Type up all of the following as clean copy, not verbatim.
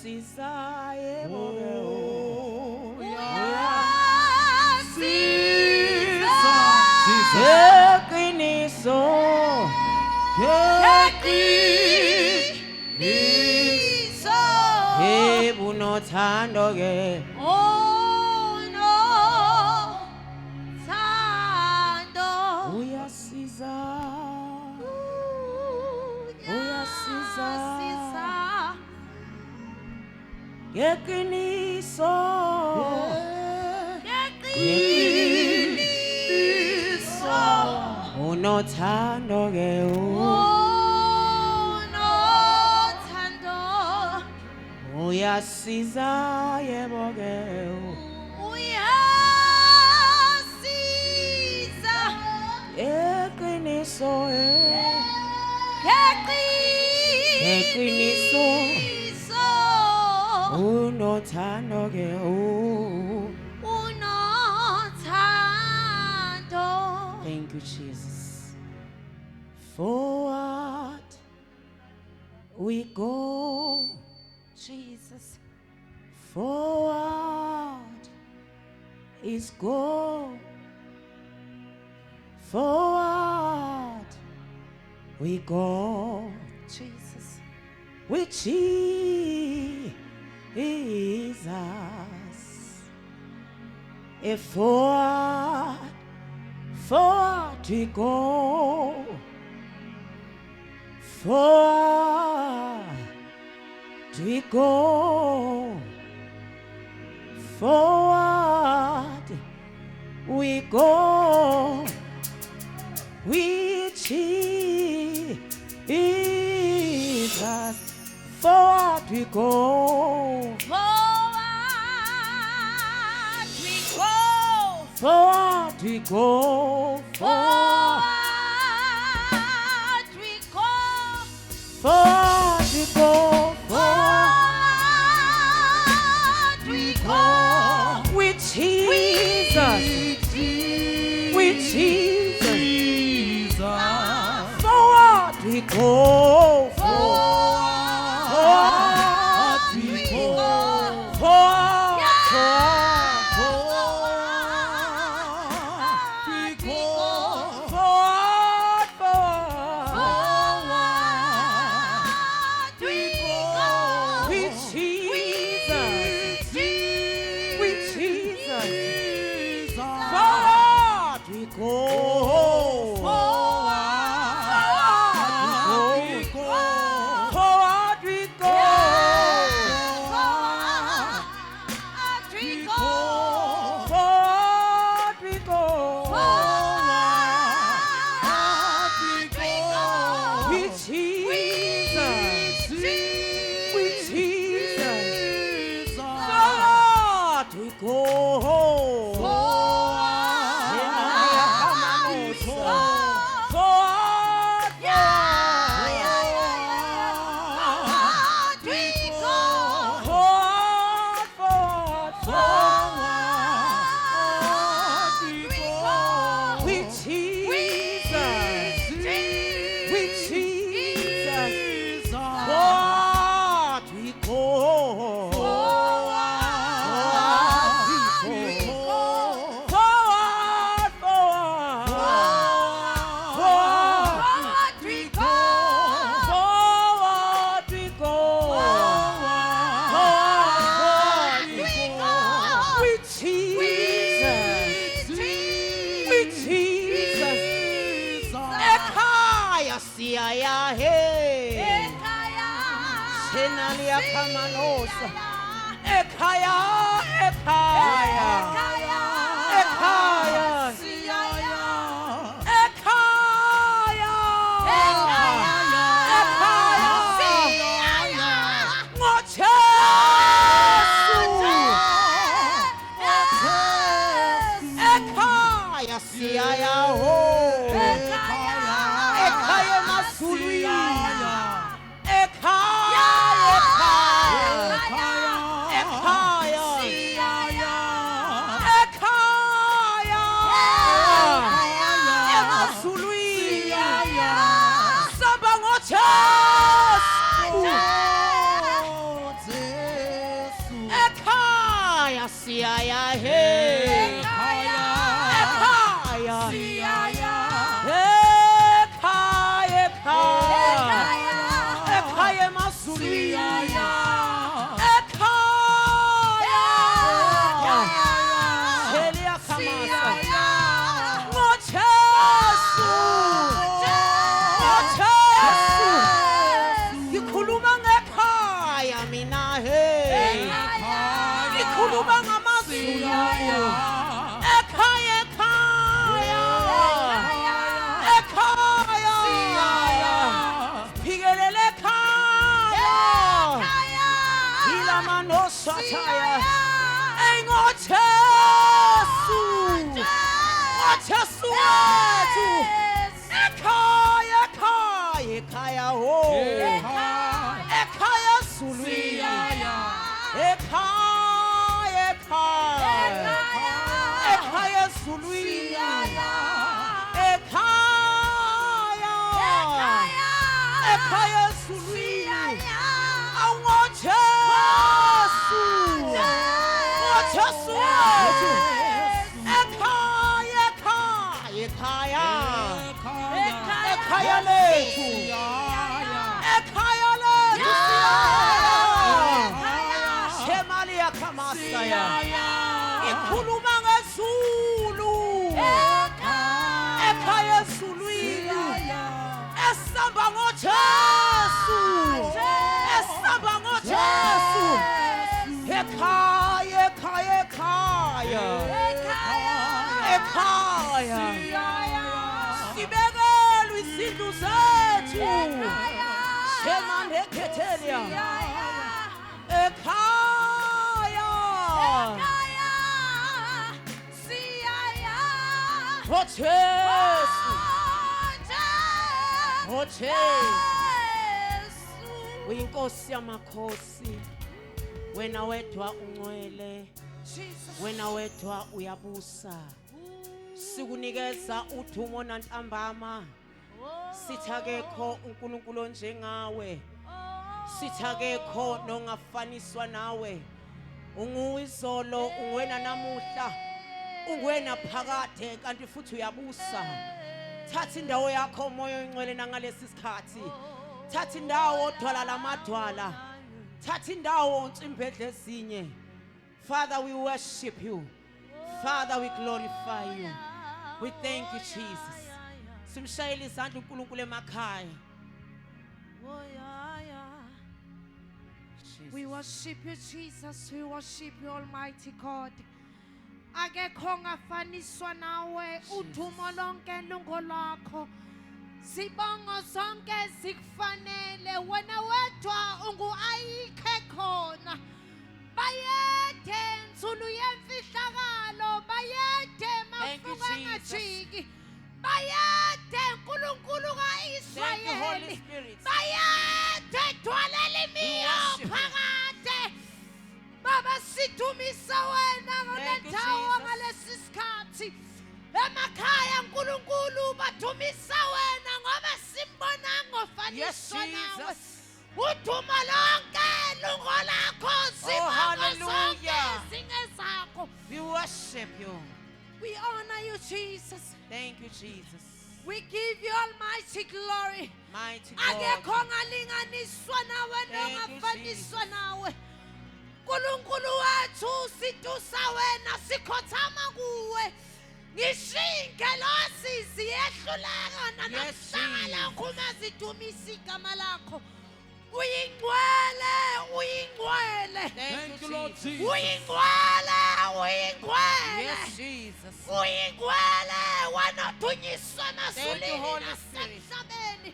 uyasizaye Eqiniso Ebunothando ke uyasiza Eqiniso unothando ke uyasiza yebo ke Eqiniso Eqiniso unothando ke Thank you, Jesus. Forward we go, Jesus. Forward is go. Forward we go, Jesus. with Jesus. If forward we go, forward we go, forward we go, with Jesus. Forward we go, forward we go, forward we go, forward we go, with Jesus, with Jesus, forward we go, forward we go, forward Ekaya, Ekaya, Ekaya, Suyaya. Ekhaya. Celia Kamasa. Ngojesu. Ngojesu. Ngikhuluma ngekhaya mina hey. Ngikhuluma ngamazulu. Ekhaya ekhaya. Ekhaya. Phikelele ekhaya. Ilamano sataya. Ngojesu. Ngojesu wethu. Ekhaya ekhaya ekhaya ho. Ekhaya Zuluya. Ekhaya ekhaya. Ekhaya Zuluya. Ekhaya. Ekhaya Zuluya. Ngojesu. Ngojesu wethu. Ekhaya ekhaya ekhaya. Ekhaya lethu. Ekhaya lethu. Shemali yakamasaya. Ikhuluma ngezulu. Ekhaya Zuluya. Esamba ngoJesu. Esamba ngoJesu. Ekhaya ekhaya ekhaya. Ekhaya. Sibekelwe izindlu zethu. Shemane Ketelia. Ekhaya. Ngojesu. Ngojesu. Uyinkosi yamakhosi. Wena wedwa ungcwele. Wena wedwa uyabusa. Sikunikeza udumo nantambama. Sithakekho uNkulunkulu onjengawe. Sithakekho nongafaniswa nawe. Unguyizolo, ungwena namuhla. Ungwena phakade kanti futhi uyabusa. Thatha indawo yakho moyo oyingcwele nangalesi sikhathi. Thatha indawo odwala lamadwala. Thatha indawo intsimbedle ezinye. Father, we worship you. Father, we glorify you. We thank you, Jesus. Simshayile izandla uNkulunkulu emakhaya. We worship you, Jesus. We worship you, Almighty God. Akekho ongafaniswa nawe, udumo lonke lungolwakho. Sibongo zonke zikufanele, wena wedwa ungu-ayikhe khona. Bayede nzulu yemfihlakalo, bayede mafuka ngajiki. Bayede uNkulunkulu kaIsrayeli. Bayede dwalela imiyo phakade. Baba sidumisa wena ngalentawo ngalesi sikhathi. Emakhaya uNkulunkulu badumisa wena ngoba simbona ngofaniswa nawe. Udumo lonke lungolakho sibonga zonke zingezakho. We worship you. We honor you, Jesus. Thank you, Jesus. We give you almighty glory. Mighty Akekho God. ngalinganiswa nawe Thank you, nongafaniswa nawe. Nkulunkulu wethu sidusa wena sikhothama kuwe. Ngishinge losizi yehluleka namhlangala kuma zidumisa igama lakho. Uyingcwele, uyingcwele. Thank you, Lord Jesus. Uyingcwele, uyingcwele. Yes, Jesus. Uyingcwele, wena dunyiswa Thank you, nasulini Holy Spirit. nasemhlabeni.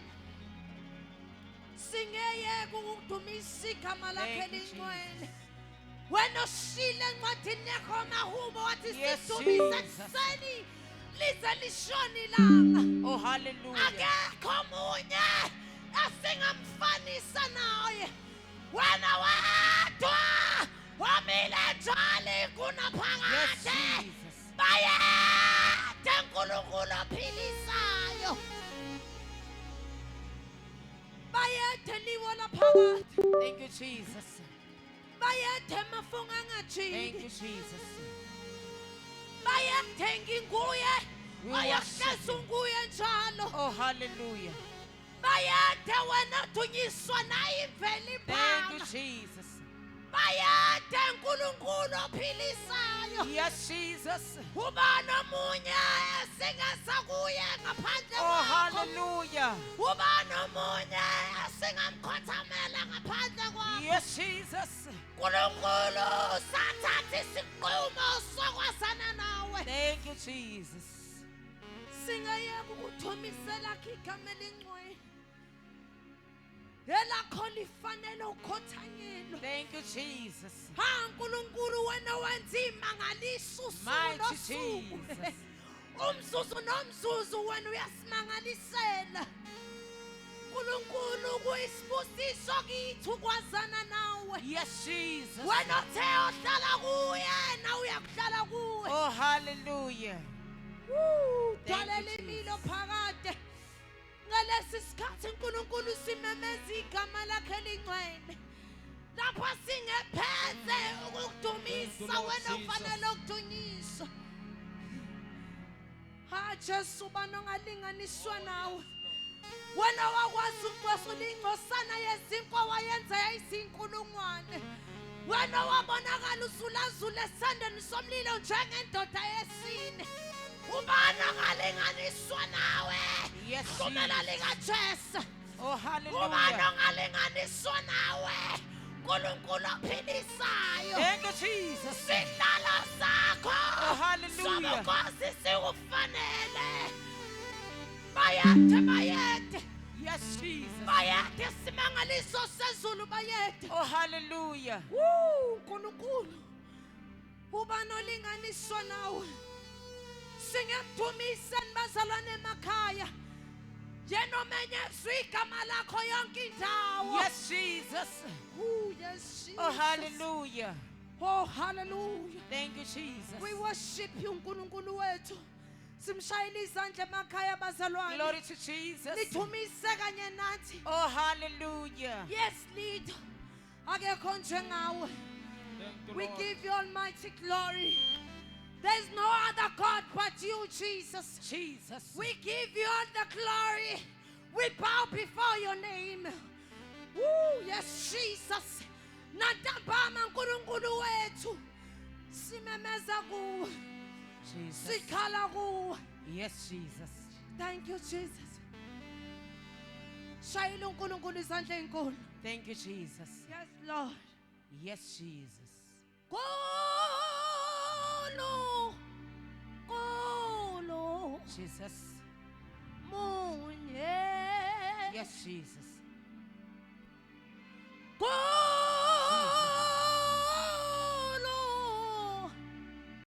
Singeyeke ukudumisa igama lakhe Thank you, lingcwele. Wena ushile encwadini yakho mahubo wathi Yes, sidumise Jesus. ekuseni lize lishoni ilanga. Oh, hallelujah. Akekho munye esingamfanisa naye. Wena wedwa wamile njalo kunaphakade. Yes, Jesus. Bayede uNkulunkulu ophilisayo. Bayede liwo laphakade. Thank you, Jesus. Bayede mafunga Thank angajiki. you, Jesus. Bayede nguye. We Ayahlezi nguye njalo. Oh, hallelujah. bayade wena dunyiswa naye imveli Thank you, impama Jesus. bayade uNkulunkulu ophilisayo Yes, Jesus. ubani omunye esingasakuye ngaphandle Oh, kwakho hallelujah. ubani omunye esingamkhothamela ngaphandle kwakho Yes, Jesus. uNkulunkulu sathatha isinqumo sokwasana nawe Thank you, Jesus. singayeka ukuthomisela igama lengcwele elakho lifanele ukhothanyelwa Thank you, Jesus. ha uNkulunkulu wena wenza imangaliso usuku Mighty nosuku Jesus. umzuzu nomzuzu wena uyasimangalisela uNkulunkulu kuyisibusiso kithi ukwazana nawe Yes, Jesus. wena othe ohlala kuye na uyakuhlala kuwe Oh, hallelujah. Thank dalela you, imilo phakade ngalesi sikhathi uNkulunkulu simemeza igama lakhe elingcwele lapho singephethe ukudumisa wena ufanele ukudunyiswa ha Jesu bana ongalinganiswa nawe wena wakwazi ukuxosula ingcosana yezimpo wayenza yayizinkulungwane wena wabonakala usulazula esandeni somlilo njengendoda yesine ubani ongalinganiswa nawe Yes, kumela Jesus. likaJesu Oh, ubani hallelujah. ongalinganiswa nawe uNkulunkulu ophilisayo Thank you, Jesus. sihlalo sakho Oh, hallelujah. sobukhosi sikufanele bayede Yes, Jesus. bayede simangaliso sezulu bayede Oh, hallelujah. uNkulunkulu ubani olinganiswa nawe singemdumiseni bazalwane emakhaya njenomenye ezwi igama lakho yonke indawo Yes, Jesus. Yes, Jesus. Oh, hallelujah. Oh, hallelujah. Thank you, Jesus. We worship you, uNkulunkulu wethu. Simshayela izandla emakhaya bazalwane. Glory to Jesus. Nithumise kanye nathi. Oh, hallelujah. Yes, lead. Akekho njengawe. We give you almighty glory. There's no other God but you, Jesus. Jesus. We give you all the glory. We bow before your name. Woo, yes, Jesus. Natambama uNkulunkulu wethu. Simemeza kuwe. Jesus. Sikhala kuwe. Yes, Jesus. Thank you, Jesus. Shayela uNkulunkulu izandla ezinkulu. Thank you, Jesus. Yes, Lord. Yes, Jesus. Kolo. Jesus. Munye. Yes, Jesus.